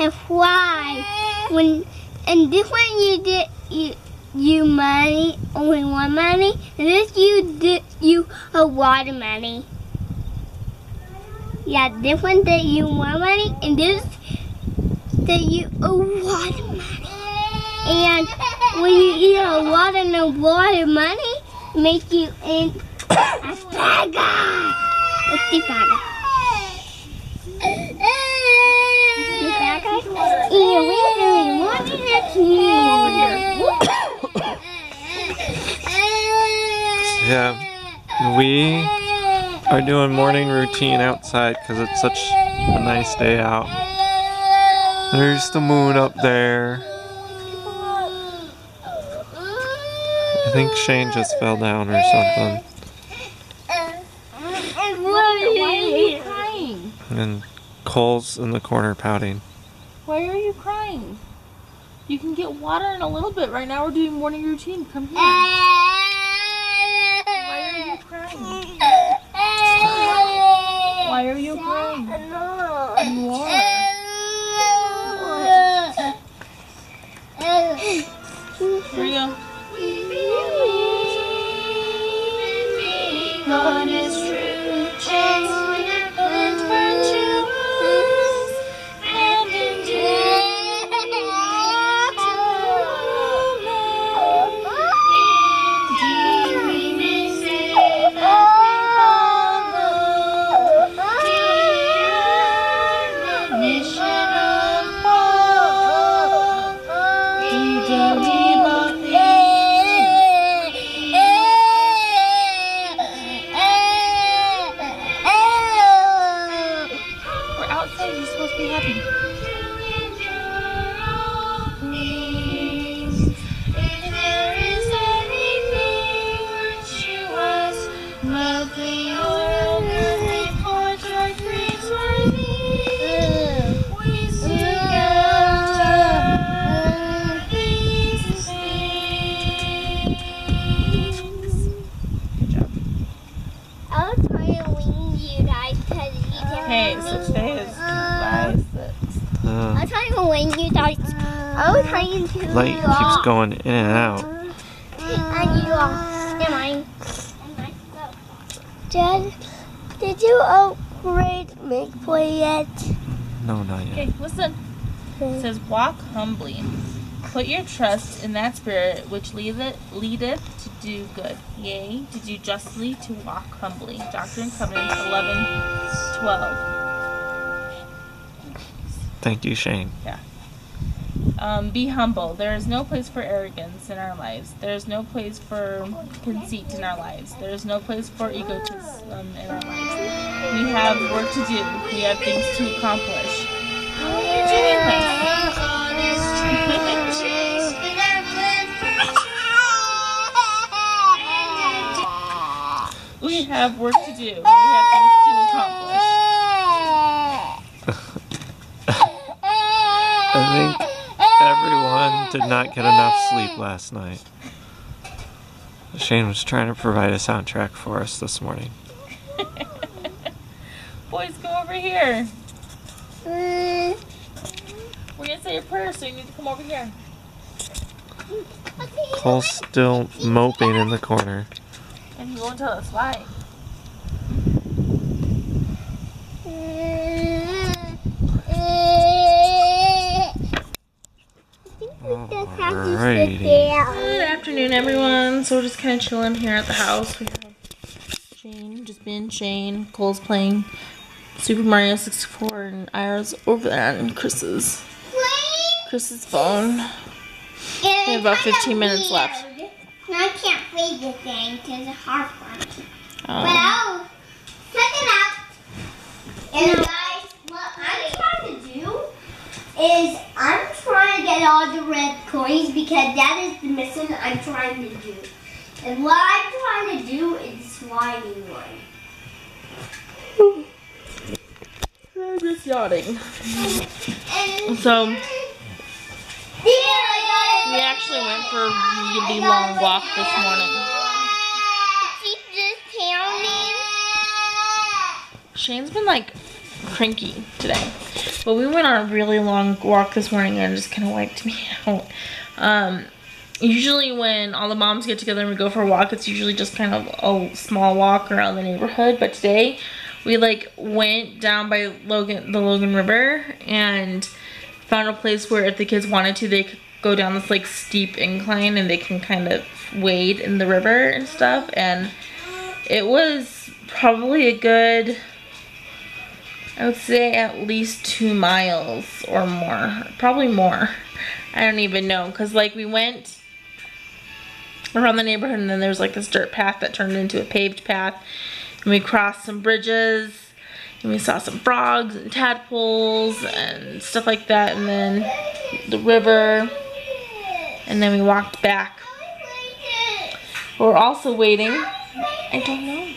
and fly. And this one you money, only one money, and this you a lot of money. Yeah, this one that you one money, and this that you a lot of money. And when you eat a lot of money, make you in a bad guy. What's the bad guy? The bad guy? And we really wanted it to. Yeah, we are doing morning routine outside because it's such a nice day out. There's the moon up there. I think Shane just fell down or something. Why are you crying? And Cole's in the corner pouting. Why are you crying? You can get water in a little bit. Right now we're doing morning routine. Come here. Why are you crying? Why are you crying? You are. Here you go. God is true, change and turn to us, and indeed we may say that we follow the admonition of Paul. We don't need nothing. You're supposed to be happy. If there is anything which was lovely or worthy for joy praiseworthy, we seek after these things. Good job. I'll try to wing you guys because you can. Okay, so today is I'll try to wing you guys. I'll try to. Light keeps going in and out. And you are. Am I? Dad, did you upgrade Make Play yet? No, not yet. Okay, listen. It says, walk humbly. Put your trust in that spirit which leadeth to do good. Yea, to do justly, to walk humbly. Doctrine and Covenants 11:12. Thank you, Shane. Yeah. Be humble. There is no place for arrogance in our lives. There is no place for conceit in our lives. There is no place for egotism in our lives. We have work to do. We have things to accomplish. How are you doing this? We have work to do. We have things to accomplish. I think everyone did not get enough sleep last night. Shane was trying to provide a soundtrack for us this morning. Boys, go over here. We're gonna say a prayer, so you need to come over here. Cole's still moping in the corner. And he won't tell us why. Alrighty. Good afternoon, everyone. So we're just kind of chilling here at the house. We have Shane, just being Shane. Cole's playing Super Mario 64, and Ira's over there on Chris's phone. We have about 15 minutes left. No, I can't play the thing because it's hard for me. But I'll check it out. And guys, what I'm trying to do is I'm trying to get all the red coins because that is the mission I'm trying to do. And what I'm trying to do is the slimy one. I'm just yawning. So we actually went for a really long walk this morning. Shane's been like cranky today, but we went on a really long walk this morning and it just kind of wiped me out. Usually when all the moms get together and we go for a walk, it's usually just kind of a small walk around the neighborhood, but today we like went down by the Logan River and found a place where if the kids wanted to, they could go down this like steep incline and they can kind of wade in the river and stuff. And it was probably a good, I would say at least 2 miles or more, probably more. I don't even know, because like we went around the neighborhood and then there's like this dirt path that turned into a paved path, and we crossed some bridges and we saw some frogs and tadpoles and stuff like that, and then the river, and then we walked back. We're also waiting, I don't know.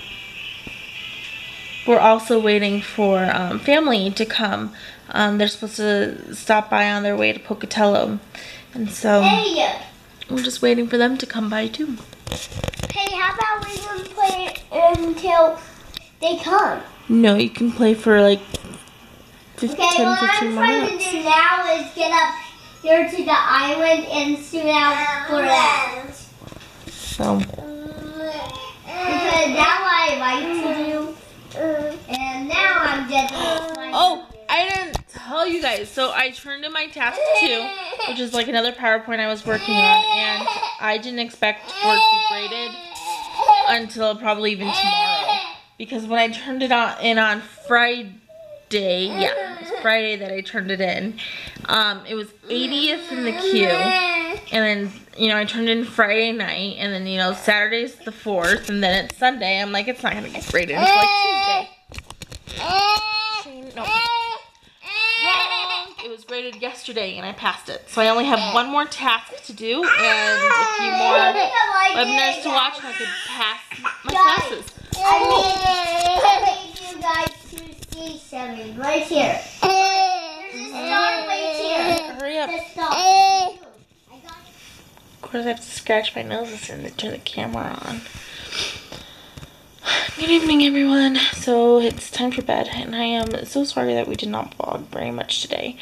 We're also waiting for family to come. They're supposed to stop by on their way to Pocatello. And so we're just waiting for them to come by too. Hey, how about we don't play until they come? No, you can play for like 10, 15 what I'm trying minutes. to do now is get up here to the island and shoot out for that. So. Because that's what I like to do. And now I'm just Oh, I didn't tell you guys. So I turned in my task 2, which is like another PowerPoint I was working on, and I didn't expect for it to be graded until probably even tomorrow. Because when I turned it in on Friday, yeah, it was Friday that I turned it in. It was 80th in the queue, and then, you know, I turned in Friday night, and then, you know, Saturday's the 4th, and then it's Sunday. I'm like, it's not gonna get graded until like Tuesday. No. Wrong. It was graded yesterday, and I passed it. So I only have one more task to do, and a few more webinars to watch, and I could pass my classes. I need you guys to see something right here. There's a star right here. Hurry up. The star. Of course, I have to scratch my nose and turn the camera on. Good evening, everyone. So it's time for bed, and I am so sorry that we did not vlog very much today.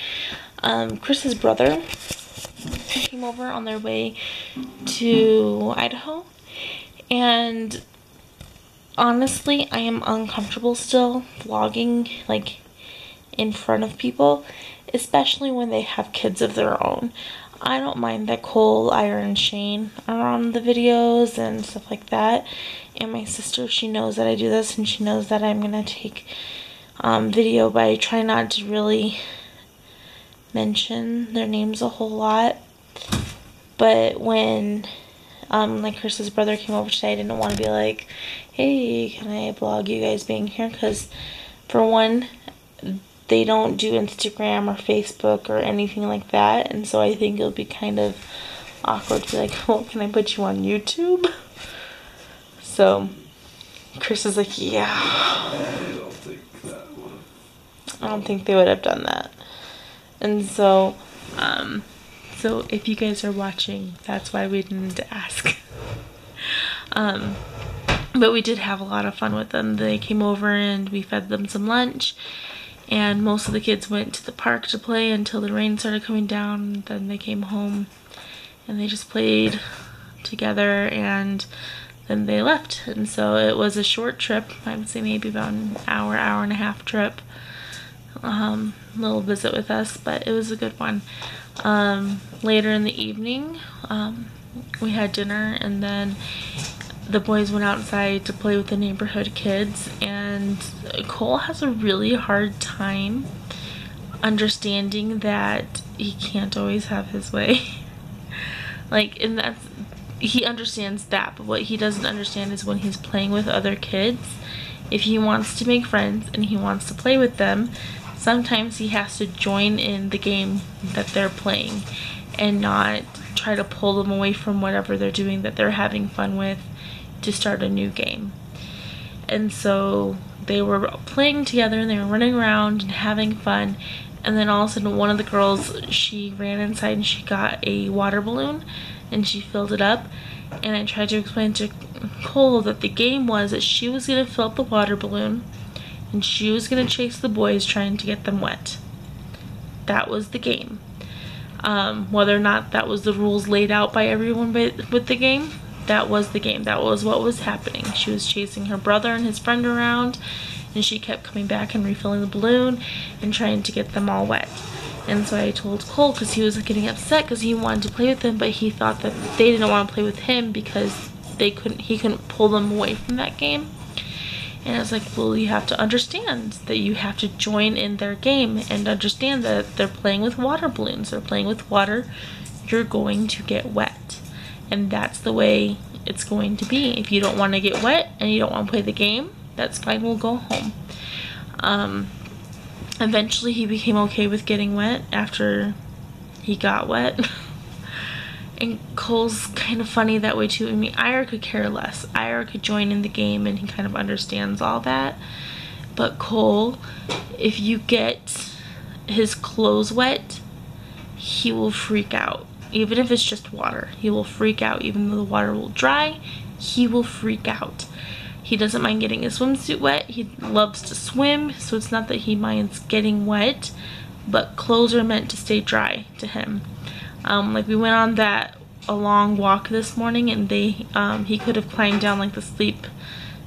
Chris's brother came over on their way to Idaho, and honestly, I am uncomfortable still vlogging like in front of people, especially when they have kids of their own. I don't mind that Cole, Ira, and Shane are on the videos and stuff like that. And my sister, she knows that I do this, and she knows that I'm going to take video, but I try not to really mention their names a whole lot. But when like Chris's brother came over today, I didn't want to be like, hey, can I vlog you guys being here? Because for one, they don't do Instagram or Facebook or anything like that, and so I think it'll be kind of awkward to be like, well, can I put you on YouTube? So Chris is like, yeah. I don't think they would have done that. And so So if you guys are watching, that's why we didn't ask. But we did have a lot of fun with them. They came over and we fed them some lunch, and most of the kids went to the park to play until the rain started coming down. Then they came home and they just played together, and then they left. And so it was a short trip. I would say maybe about an hour, hour and a half trip. Little visit with us, but it was a good one. Later in the evening, we had dinner, and then the boys went outside to play with the neighborhood kids, and Cole has a really hard time understanding that he can't always have his way. Like, and that's, he understands that, but what he doesn't understand is when he's playing with other kids, if he wants to make friends and he wants to play with them, sometimes he has to join in the game that they're playing and not try to pull them away from whatever they're doing that they're having fun with to start a new game. And so they were playing together and they were running around and having fun, and then all of a sudden one of the girls, she ran inside and she got a water balloon and she filled it up. And I tried to explain to Cole that the game was that she was going to fill up the water balloon and she was going to chase the boys trying to get them wet. That was the game. Whether or not that was the rules laid out by everyone with the game, that was the game. That was what was happening. She was chasing her brother and his friend around, and she kept coming back and refilling the balloon and trying to get them all wet. And so I told Cole, because he was getting upset because he wanted to play with them, but he thought that they didn't want to play with him because he couldn't pull them away from that game. And I was like, well, you have to understand that you have to join in their game and understand that they're playing with water balloons. They're playing with water. You're going to get wet. And that's the way it's going to be. If you don't want to get wet and you don't want to play the game, that's fine, we'll go home. Eventually he became okay with getting wet after he got wet. And Cole's kind of funny that way too. I mean, Ira could care less. Ira could join in the game and he kind of understands all that. But Cole, if you get his clothes wet, he will freak out. Even if it's just water, he will freak out. Even though the water will dry, he will freak out. He doesn't mind getting his swimsuit wet. He loves to swim, so it's not that he minds getting wet, but clothes are meant to stay dry to him. Like we went on a long walk this morning, and he could have climbed down like the steep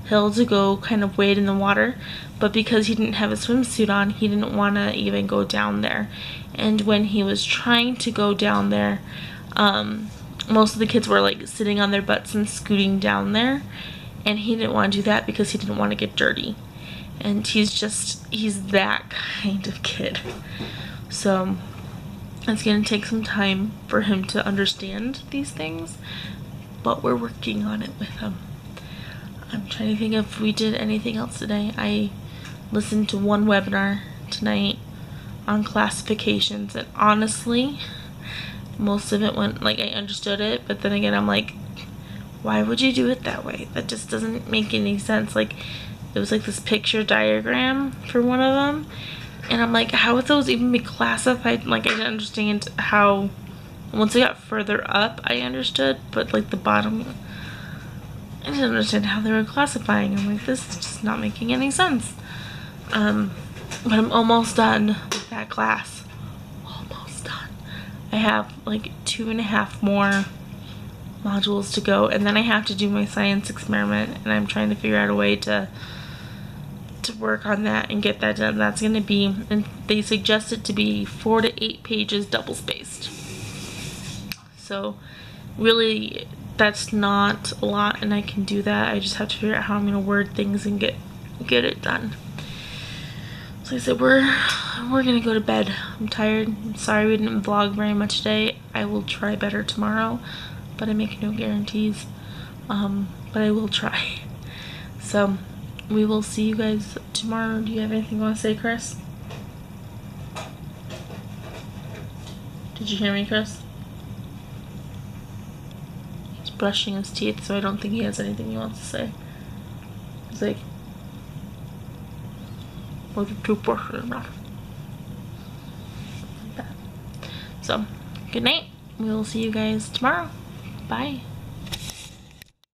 hill to go kind of wade in the water, but because he didn't have a swimsuit on, he didn't want to even go down there. And when he was trying to go down there, most of the kids were like sitting on their butts and scooting down there, and he didn't want to do that because he didn't want to get dirty. And he's that kind of kid. So it's going to take some time for him to understand these things, but we're working on it with him. I'm trying to think if we did anything else today. I listened to one webinar tonight on classifications, and honestly, most of it went, like, I understood it, but then again, I'm like, why would you do it that way? That just doesn't make any sense. Like, it was like this picture diagram for one of them, and I'm like, how would those even be classified? Like, I didn't understand how, once I got further up, I understood, but like the bottom, I didn't understand how they were classifying. I'm like, this is just not making any sense. But I'm almost done with that class. Almost done. I have like 2.5 more modules to go, and then I have to do my science experiment, and I'm trying to figure out a way to work on that and get that done. That's going to be, and they suggest it to be 4 to 8 pages double spaced. So really, that's not a lot, and I can do that. I just have to figure out how I'm going to word things and get it done. So I said, we're going to go to bed. I'm tired. I'm sorry we didn't vlog very much today. I will try better tomorrow, but I make no guarantees. But I will try. So we will see you guys tomorrow. Do you have anything you want to say, Chris? Did you hear me, Chris? He's brushing his teeth, so I don't think he has anything he wants to say. He's like, with a toothbrush in his mouth. Like that. So, good night. we will see you guys tomorrow. Bye.